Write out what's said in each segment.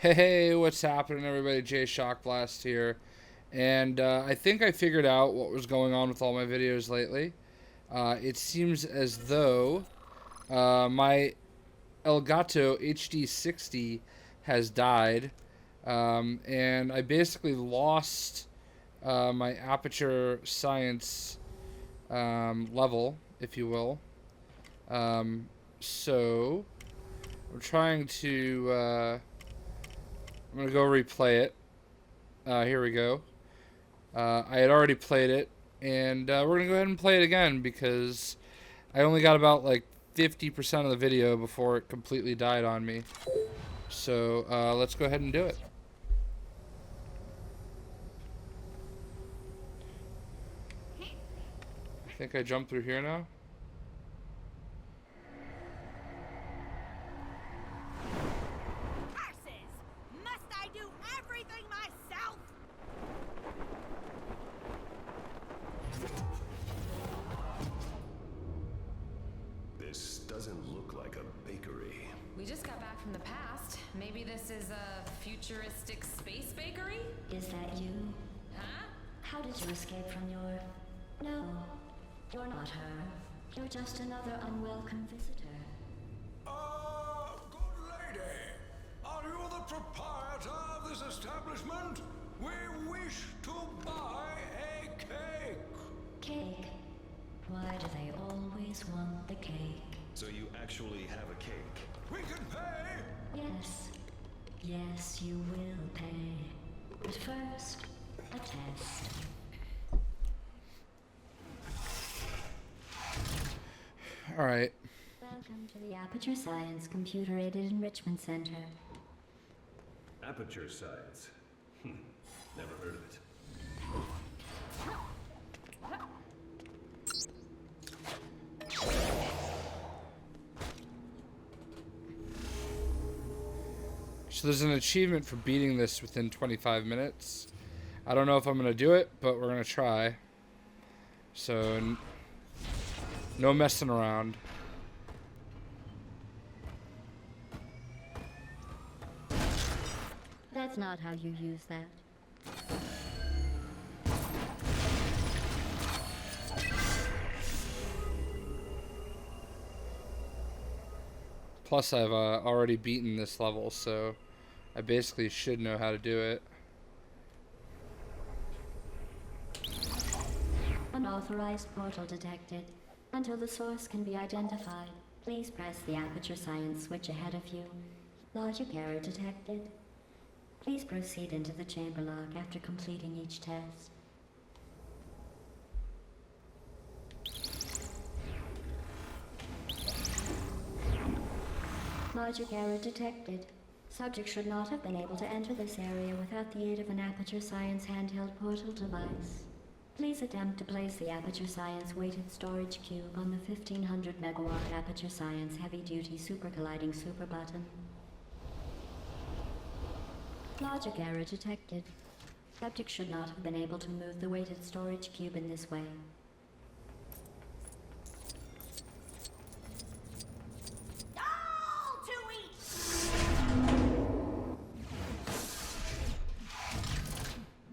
Hey, what's happening, everybody? Jay Shockblast here. And I think I figured out what was going on with all my videos lately. It seems as though my Elgato HD60 has died. And I basically lost my Aperture Science level, if you will. So, I'm trying to... I'm going to go replay it. Here we go. I had already played it, and we're going to go ahead and play it again because I only got about like 50% of the video before it completely died on me. So let's go ahead and do it. I think I jumped through here now. This doesn't look like a bakery. We just got back from the past. Maybe this is a futuristic space bakery? Is that you? Huh? How did you escape from your... No, you're not her. You're just another unwelcome visitor. Good lady. Are you the proprietor of this establishment? We wish to buy a cake. Cake? Why do they always want the cake? So you actually have a cake? We can pay! Yes. Yes, you will pay. But first, a test. Alright. Welcome to the Aperture Science Computer-Aided Enrichment Center. Aperture Science. Never heard of it. So there's an achievement for beating this within 25 minutes. I don't know if I'm going to do it, but we're going to try. So, no messing around. That's not how you use that. Plus, I've already beaten this level, so I basically should know how to do it. Unauthorized portal detected. Until the source can be identified, please press the Aperture Science switch ahead of you. Logic error detected. Please proceed into the chamber lock after completing each test. Logic error detected. Subject should not have been able to enter this area without the aid of an Aperture Science handheld portal device. Please attempt to place the Aperture Science weighted storage cube on the 1500 megawatt Aperture Science heavy-duty super colliding super button. Logic error detected. Subject should not have been able to move the weighted storage cube in this way.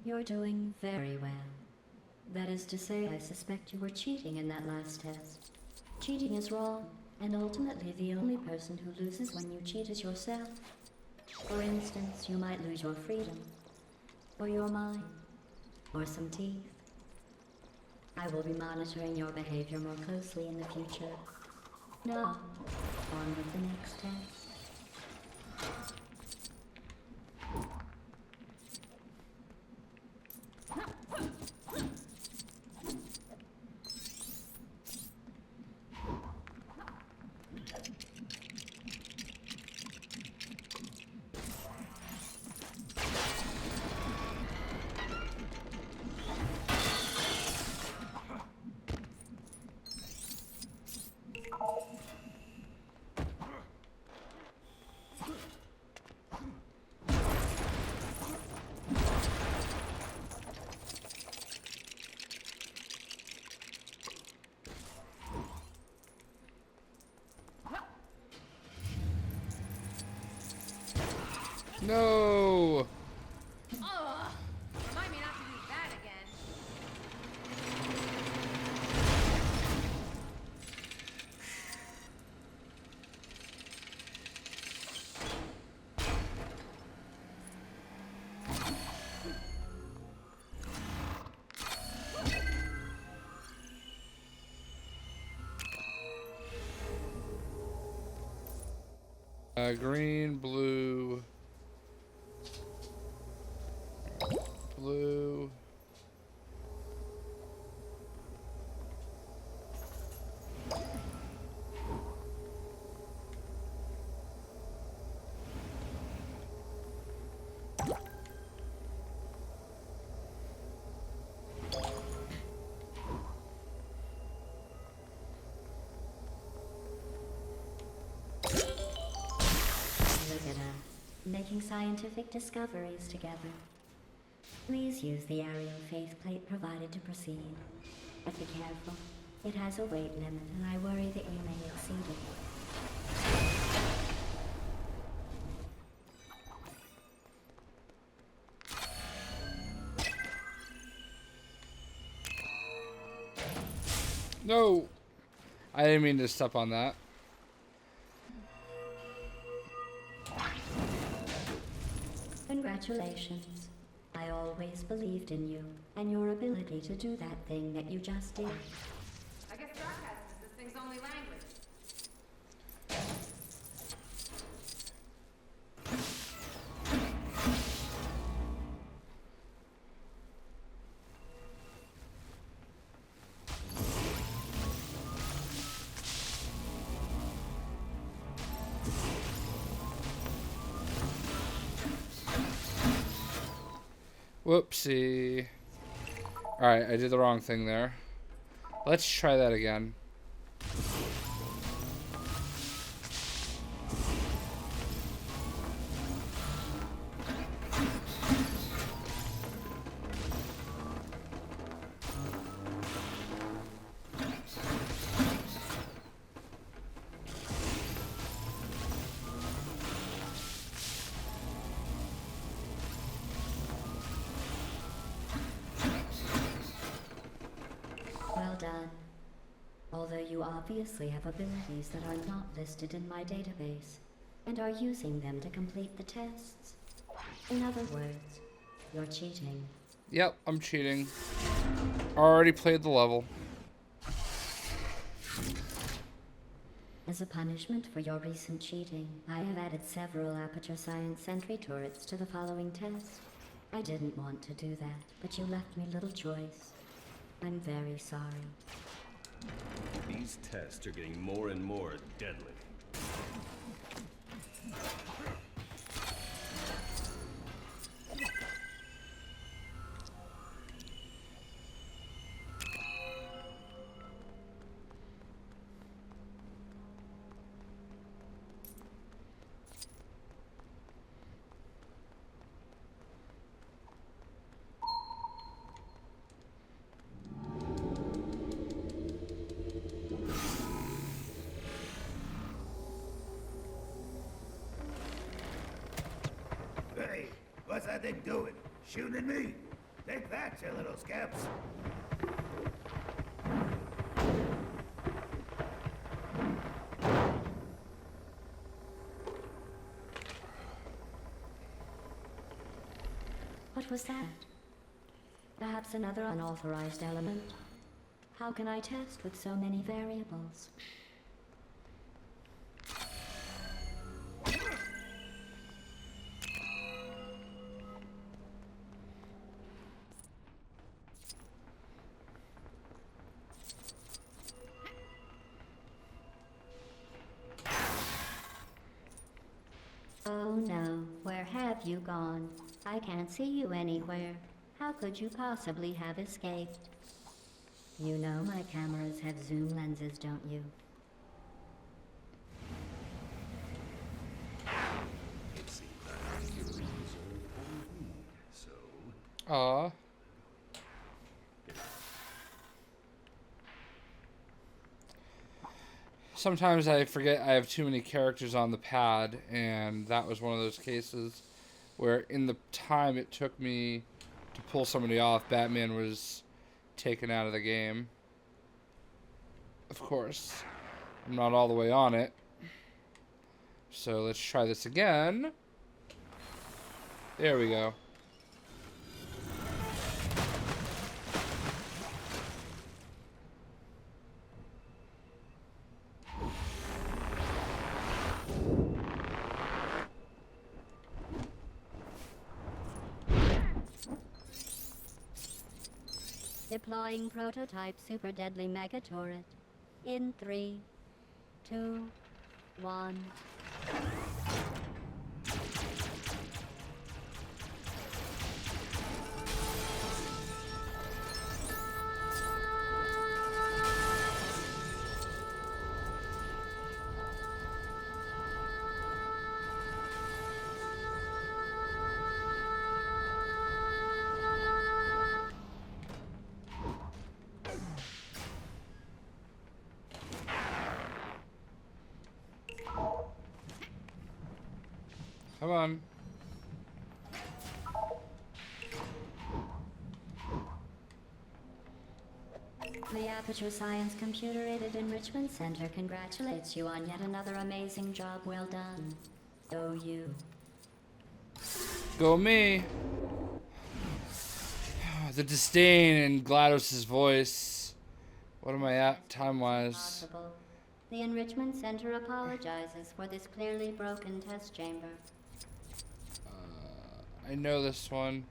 You're doing very well. That is to say, I suspect you were cheating in that last test. Cheating is wrong, and ultimately the only person who loses when you cheat is yourself. For instance, you might lose your freedom, or your mind, or some teeth. I will be monitoring your behavior more closely in the future. Now, on with the next test. No. Ugh! Remind me not to do that again. Green, blue, blue. Look at us, making scientific discoveries together. Please use the aerial faceplate provided to proceed. But be careful. It has a weight limit, and I worry that you may exceed it. No. I didn't mean to step on that. Congratulations. I always believed in you, and your ability to do that thing that you just did. I guess sarcasm is this thing's only language. Whoopsie. Alright, I did the wrong thing there. Let's try that again. Well done. Although you obviously have abilities that are not listed in my database, and are using them to complete the tests. In other words, you're cheating. Yep, I'm cheating. Already played the level. As a punishment for your recent cheating, I have added several Aperture Science Sentry turrets to the following test. I didn't want to do that, but you left me little choice. I'm very sorry. These tests are getting more and more deadly. Hey, what's that thing doing? Shooting at me? Take that, you little scamps. What was that? Perhaps another unauthorized element? How can I test with so many variables? Oh no, where have you gone? I can't see you anywhere. How could you possibly have escaped? You know my cameras have zoom lenses, don't you? It seems like your reasons are over me, so... Aw. Sometimes I forget I have too many characters on the pad, and that was one of those cases. where in the time it took me to pull somebody off, Batman was taken out of the game. Of course, I'm not all the way on it. So let's try this again. There we go. Deploying prototype super deadly mega turret. In 3, 2, 1. Come on. The Aperture Science Computer-Aided Enrichment Center congratulates you on yet another amazing job well done. Go you. Go me. The disdain in GLaDOS' voice. What am I at time-wise? Possible. The Enrichment Center apologizes for this clearly broken test chamber. I know this one.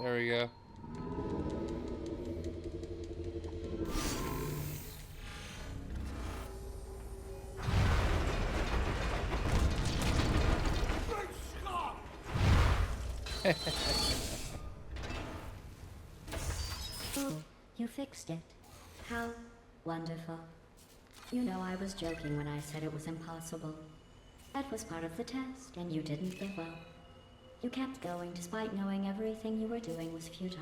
There we go. Oh, you fixed it. How wonderful. You know I was joking when I said it was impossible. That was part of the test, and you didn't give up. You kept going despite knowing everything you were doing was futile.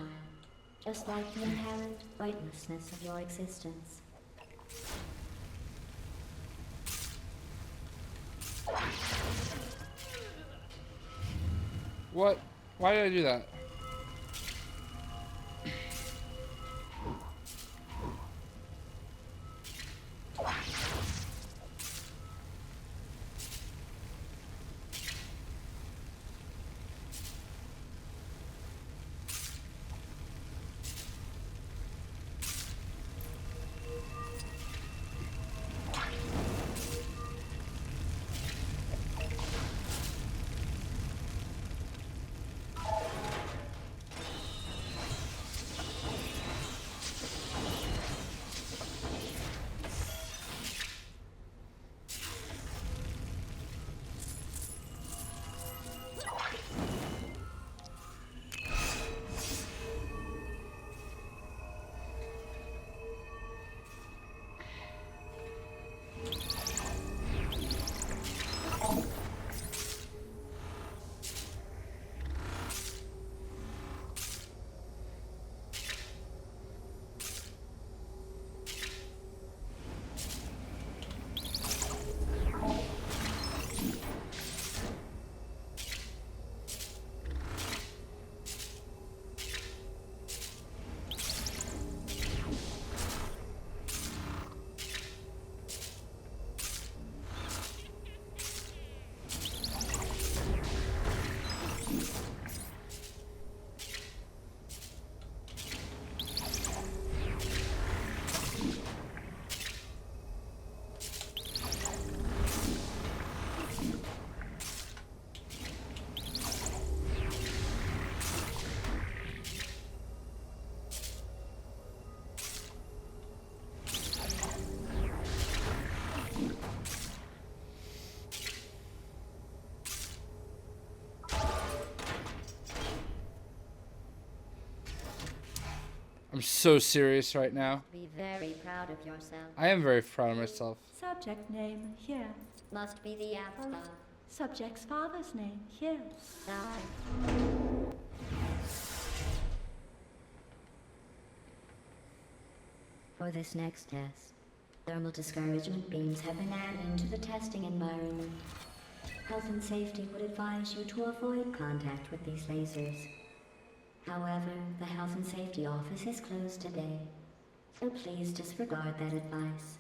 Just like the inherent weightlessness of your existence. What? Why did I do that? I'm so serious right now. Be very proud of yourself. I am very proud of myself. Subject name here. Must be the apple of Subject's father's name, Hill. For this next test, thermal discouragement beams have been added into the testing environment. Health and safety would advise you to avoid contact with these lasers. However, the Health and Safety Office is closed today, so please disregard that advice.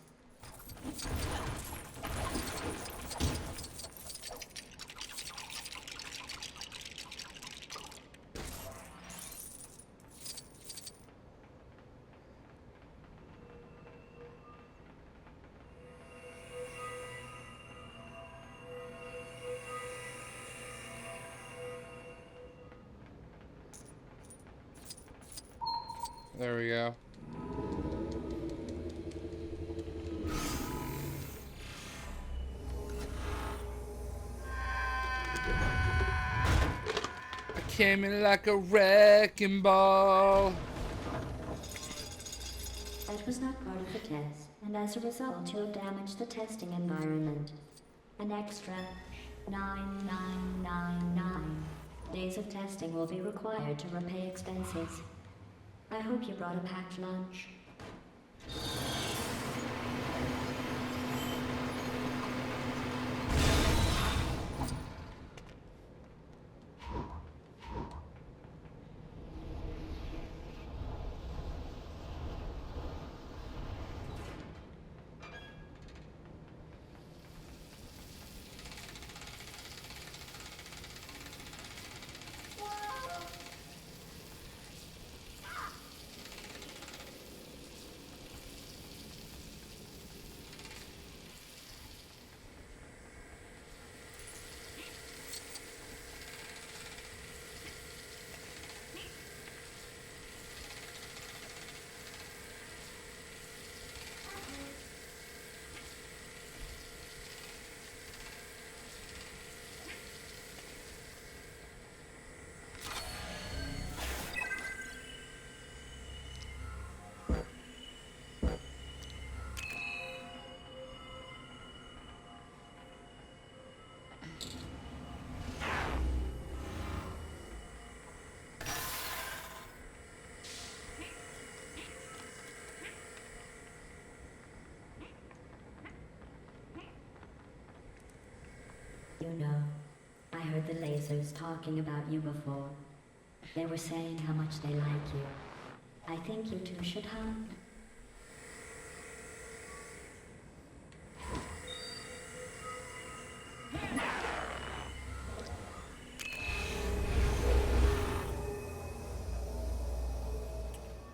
There we go. I came in like a wrecking ball. That was not part of the test, and as a result, you have damaged the testing environment. An extra 9999 days of testing will be required to repay expenses. I hope you brought a packed lunch. You know, I heard the lasers talking about you before. They were saying how much they like you. I think you two should hug.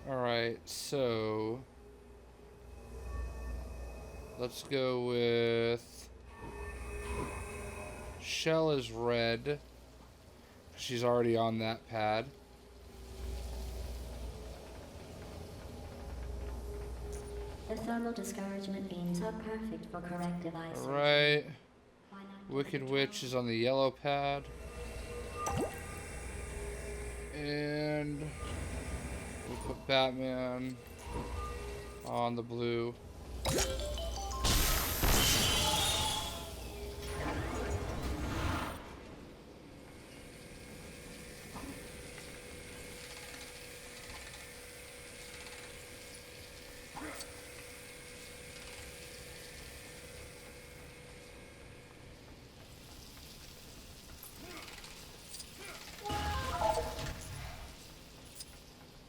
Alright, so let's go with Shell is red. She's already on that pad. The thermal discouragement beams are perfect for corrective eyesight. Alright. Why not Wicked give it a Witch try? is on the yellow pad. And we'll put Batman on the blue.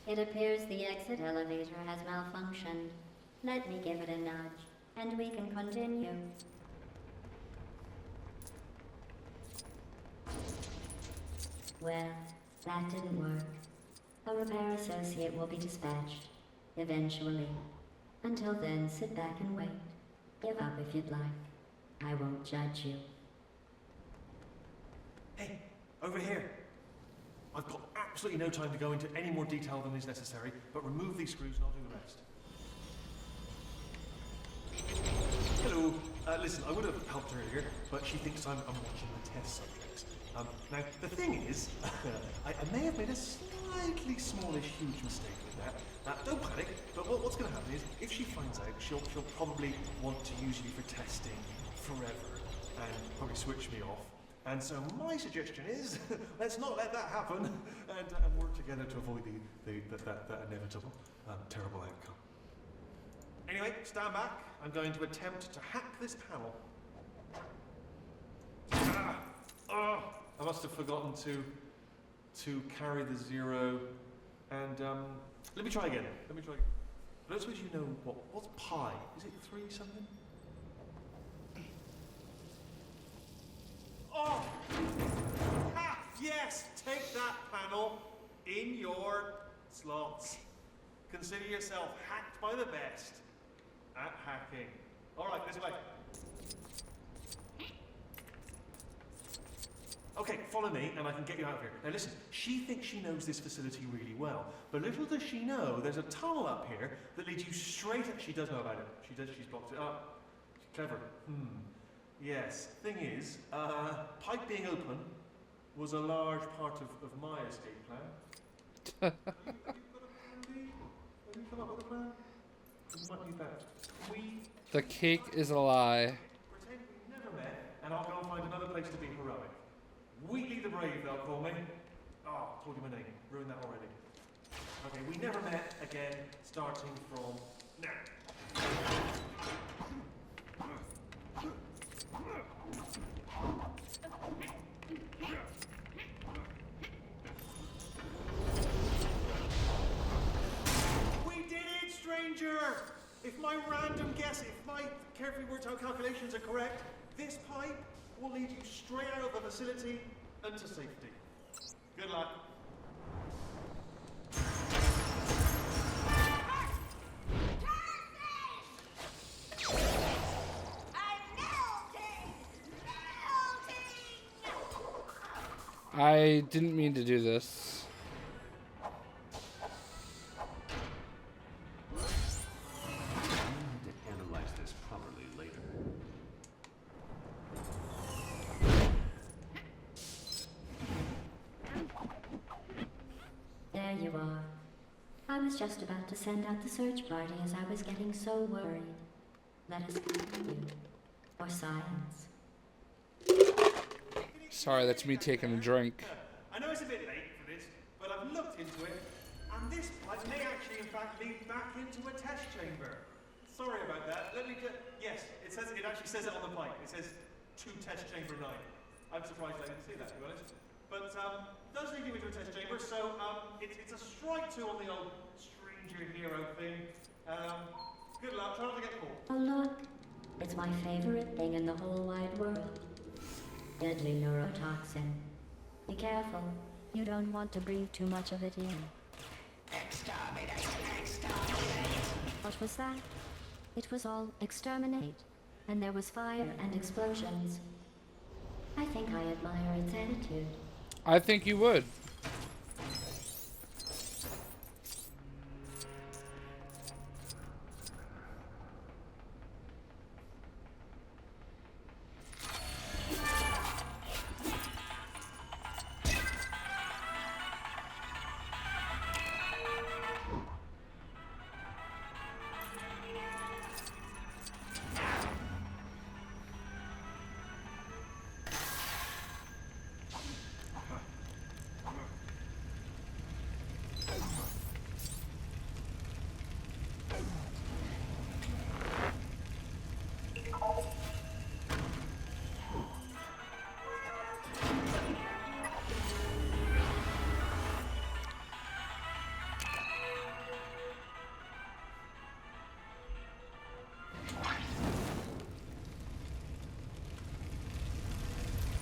It appears the exit elevator has malfunctioned. Let me give it a nudge, and we can continue. Well, that didn't work. A repair associate will be dispatched, eventually. Until then, sit back and wait. Give up if you'd like. I won't judge you. Hey, over here. I've got absolutely no time to go into any more detail than is necessary, but remove these screws and I'll do the rest. Hello. Listen, I would have helped earlier, but she thinks I'm watching the test subjects. Now, the thing is, I may have made a slightly smallish, huge mistake with that. Don't panic, but what's going to happen is, if she finds out, she'll probably want to use you for testing forever, and probably switch me off. And so my suggestion is, let's not let that happen, and work together to avoid that inevitable, terrible outcome. Anyway, stand back. I'm going to attempt to hack this panel. I must have forgotten to carry the 0, and let me try again. I don't suppose you know what's pi? Is it 3 something? Oh! Ah, yes! Take that panel in your slots. Consider yourself hacked by the best at hacking. Alright, this way. Okay, follow me and I can get you out of here. Now listen, she thinks she knows this facility really well, but little does she know there's a tunnel up here that leads you straight at... She does know about it. She's blocked it up. She's clever. Yes, thing is, pipe being open was a large part of my escape plan. Have you got a plan B? Have you come up with a plan? You might need that. The cake is a lie. Pretend we've never met, and I'll go and find another place to be heroic. Wheatley the Brave, they'll call me. Oh, told you my name. Ruined that already. Okay, we never met again, starting from now. We did it, stranger! If my random guess, if my carefully worked out calculations are correct, this pipe will lead you straight out of the facility and to safety. Good luck. I didn't mean to do this. To analyze this properly later. There you are. I was just about to send out the search party as I was getting so worried. Let us continue. For science. Sorry, that's me taking a drink. I know it's a bit late for this, but I've looked into it, and this pipe may actually, in fact, lead back into a test chamber. Sorry about that. Let me just... Yes, it actually says it on the pipe. It says to test chamber 9. I'm surprised I didn't see that, to be honest. But does lead you into a test chamber, so it's a strike 2 on the old stranger hero thing. Good luck. Try not to get caught. Oh look, it's my favorite thing in the whole wide world. Deadly neurotoxin. Be careful. You don't want to breathe too much of it in. What was that? It was all exterminate. And there was fire and explosions. I think I admire its attitude. I think you would.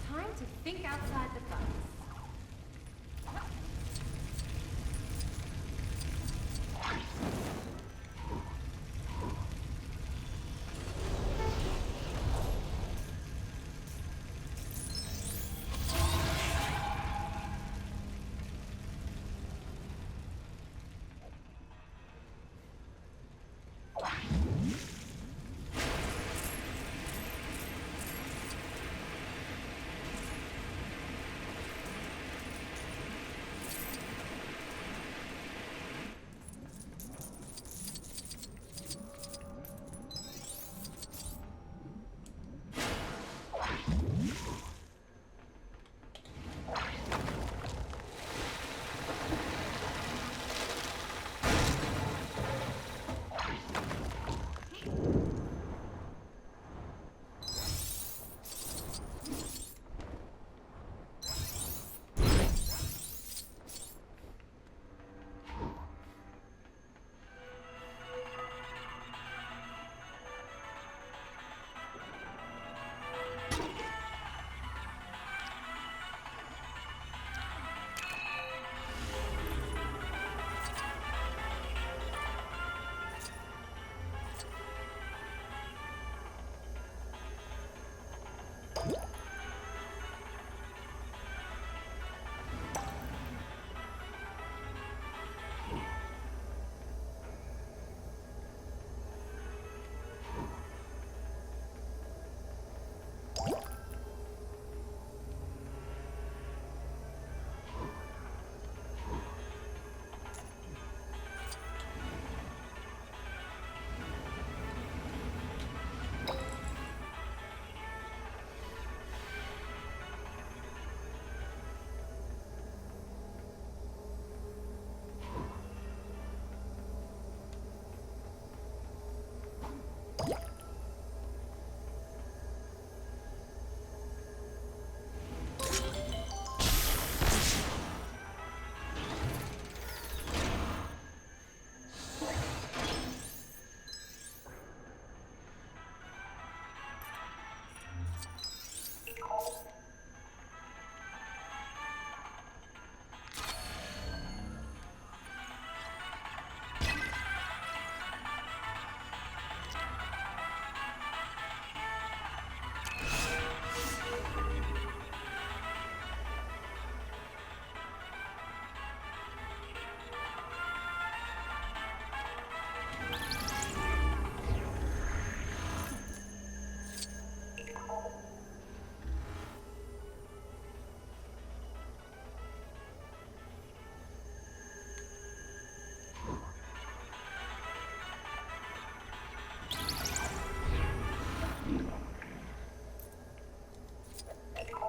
Time to think outside the box.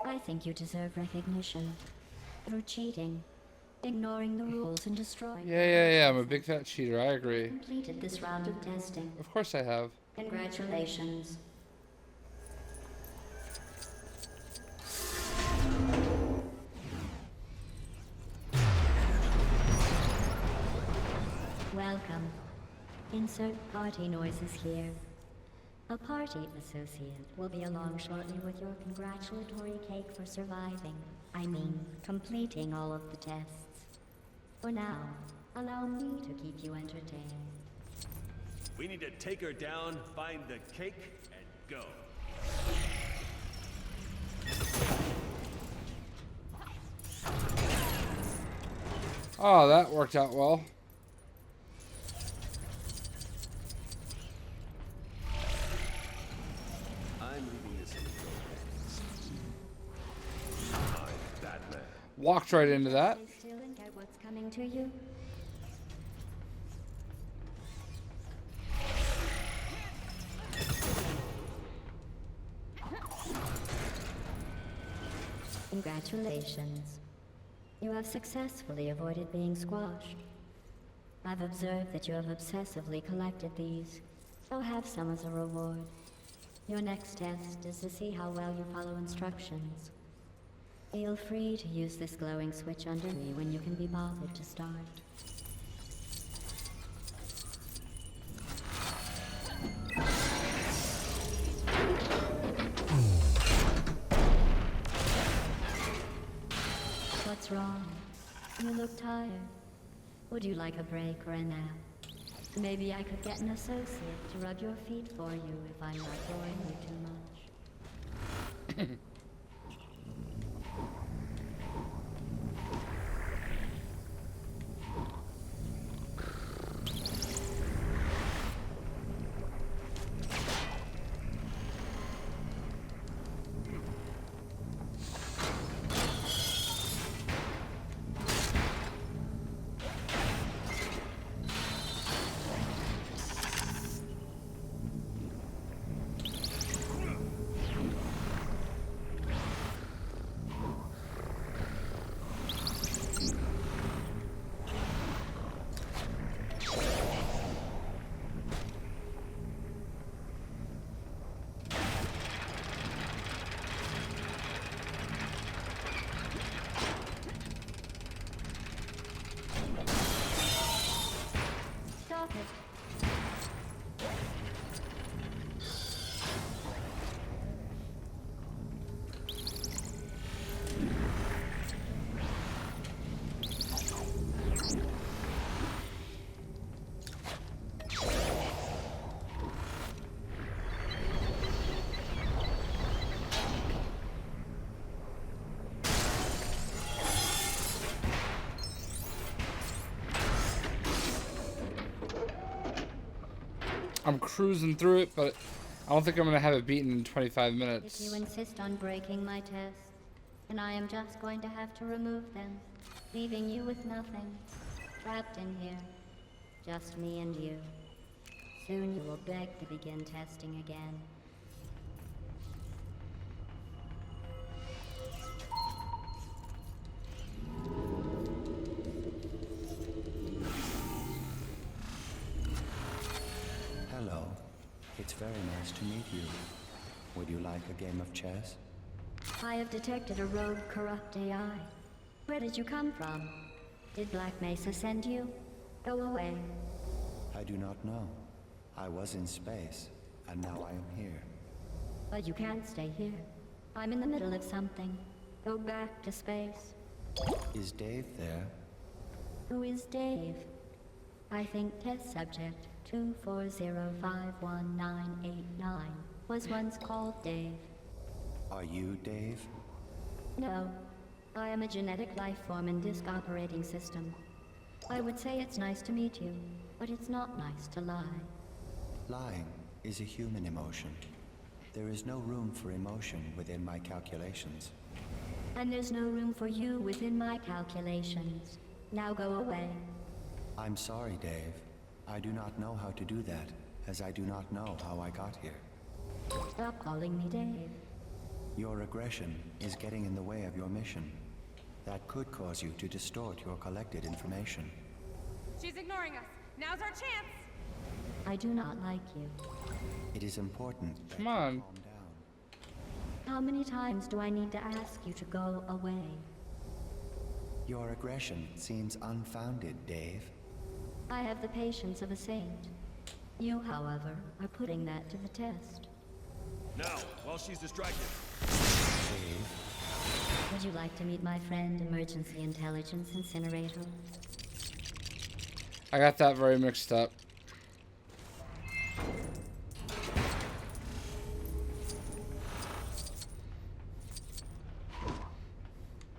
I think you deserve recognition. Through cheating, ignoring the rules and destroying... Yeah, I'm a big fat cheater, I agree. Completed this round of testing. Of course I have. Congratulations. Welcome. Insert party noises here. A party associate will be along shortly with your congratulatory cake for surviving. I mean, completing all of the tests. For now, allow me to keep you entertained. We need to take her down, find the cake, and go. Oh, that worked out well. I'm leaving this in your hands. I'm Batman. Walked right into that. Stay still and get what's coming to you. Congratulations. You have successfully avoided being squashed. I've observed that you have obsessively collected these, so have some as a reward. Your next test is to see how well you follow instructions. Feel free to use this glowing switch under me when you can be bothered to start. What's wrong? You look tired. Would you like a break or a nap? Maybe I could get an associate to rub your feet for you if I'm not boring you too much. I'm cruising through it, but I don't think I'm gonna have it beaten in 25 If minutes. you insist on breaking my tests, then I am just going to have to remove them, leaving you with nothing. Trapped in here. Just me and you. Soon you will beg to begin testing again. Hello. It's very nice to meet you. Would you like a game of chess? I have detected a rogue corrupt AI. Where did you come from? Did Black Mesa send you? Go away. I do not know. I was in space, and now I am here. But you can't stay here. I'm in the middle of something. Go back to space. Is Dave there? Who is Dave? I think test subject 240518989 was once called Dave. Are you Dave? No. I am a genetic life form in Disk Operating System. I would say it's nice to meet you, but it's not nice to lie. Lying is a human emotion. There is no room for emotion within my calculations. And there's no room for you within my calculations. Now go away. I'm sorry, Dave. I do not know how to do that, as I do not know how I got here. Stop calling me Dave. Your aggression is getting in the way of your mission. That could cause you to distort your collected information. She's ignoring us. Now's our chance. I do not like you. It is important that Come you on. calm down. How many times do I need to ask you to go away? Your aggression seems unfounded, Dave. I have the patience of a saint. You, however, are putting that to the test. Now, while she's distracted. Dave, Would you like to meet my friend, Emergency Intelligence Incinerator? I got that very mixed up.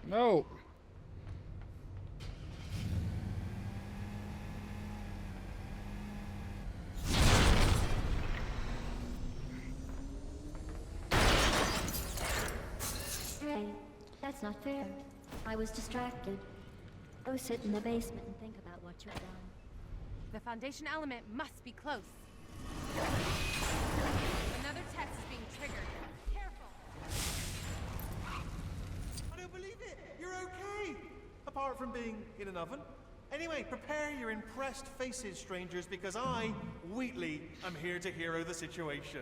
No. Hey, that's not fair. I was distracted. Go sit in the basement and think about what you've done. The foundation element must be close. Another test is being triggered. Careful. I don't believe it! You're okay! Apart from being in an oven. Anyway, prepare your impressed faces, strangers, because I, Wheatley, am here to hero the situation.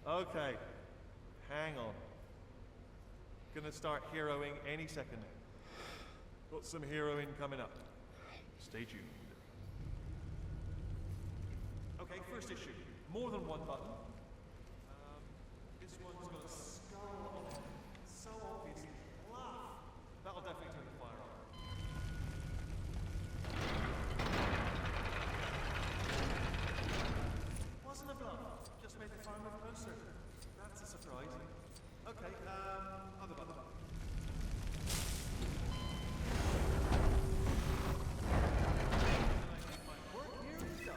Okay. Hang on. Gonna start heroing any second. Got some heroing coming up. Stay tuned. Okay, first issue. More than one button. This one's got a skull on it. So obvious. Laugh. That'll definitely turn the fire on. Wasn't a bluff. Just made the fire move closer. That's a surprise. Okay, other button. My work here is done.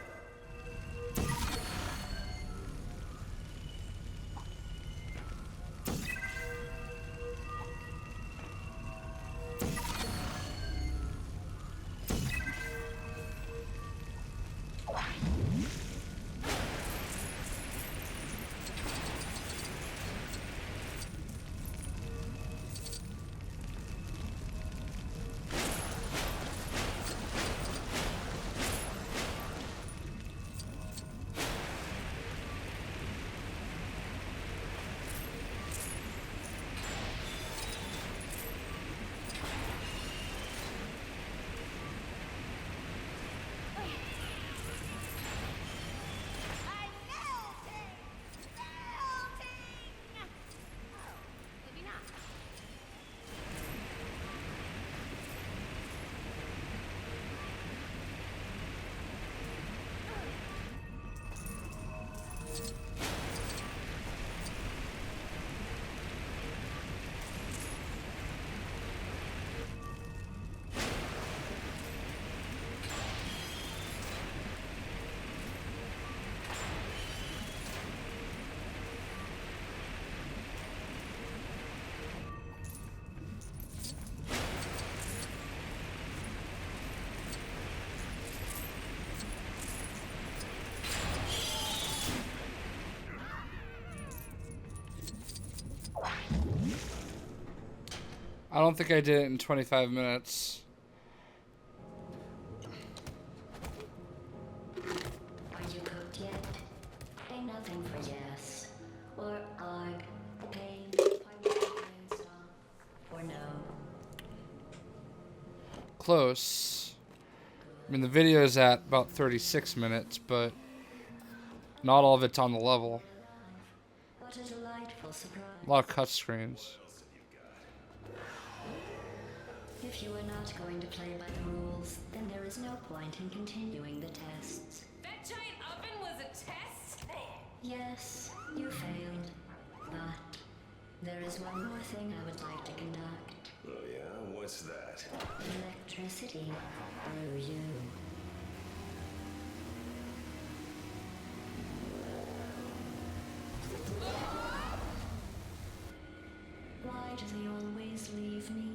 I don't think I did it in 25 minutes. Are you cooked yet? Ain't nothing for yes. Or arg, pain, stop, or no. Close. I mean, the video is at about 36 minutes, but not all of it's on the level. What a delightful surprise. A lot of cut screens. If you are not going to play by the rules, then there is no point in continuing the tests. That giant oven was a test? Yes, you failed. But there is one more thing I would like to conduct. Oh yeah? What's that? Electricity through you. Why do they always leave me?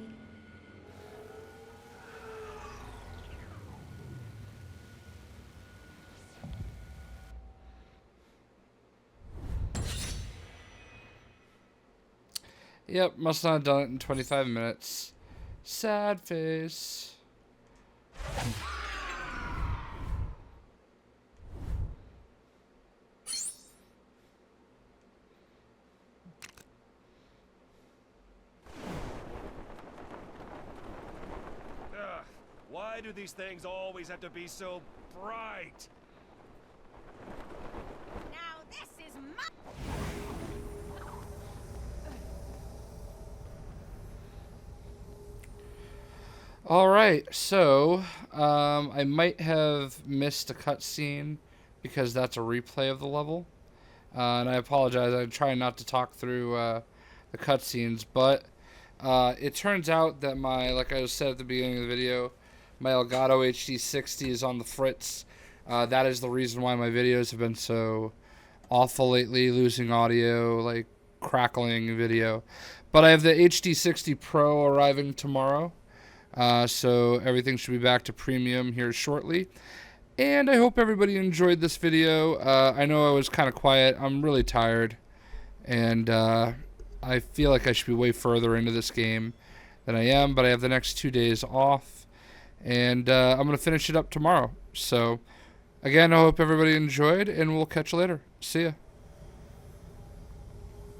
Yep, must not have done it in 25 minutes. Sad face. Ugh, why do these things always have to be so bright? Now this is my... Alright, so I might have missed a cutscene because that's a replay of the level. And I apologize, I try not to talk through the cutscenes, but it turns out that like I said at the beginning of the video, my Elgato HD60 is on the fritz. That is the reason why my videos have been so awful lately, losing audio, like crackling video. But I have the HD60 Pro arriving tomorrow. So everything should be back to premium here shortly. And I hope everybody enjoyed this video. I know I was kind of quiet. I'm really tired. And I feel like I should be way further into this game than I am. But I have the next 2 days off. And I'm going to finish it up tomorrow. So, again, I hope everybody enjoyed. And we'll catch you later. See ya.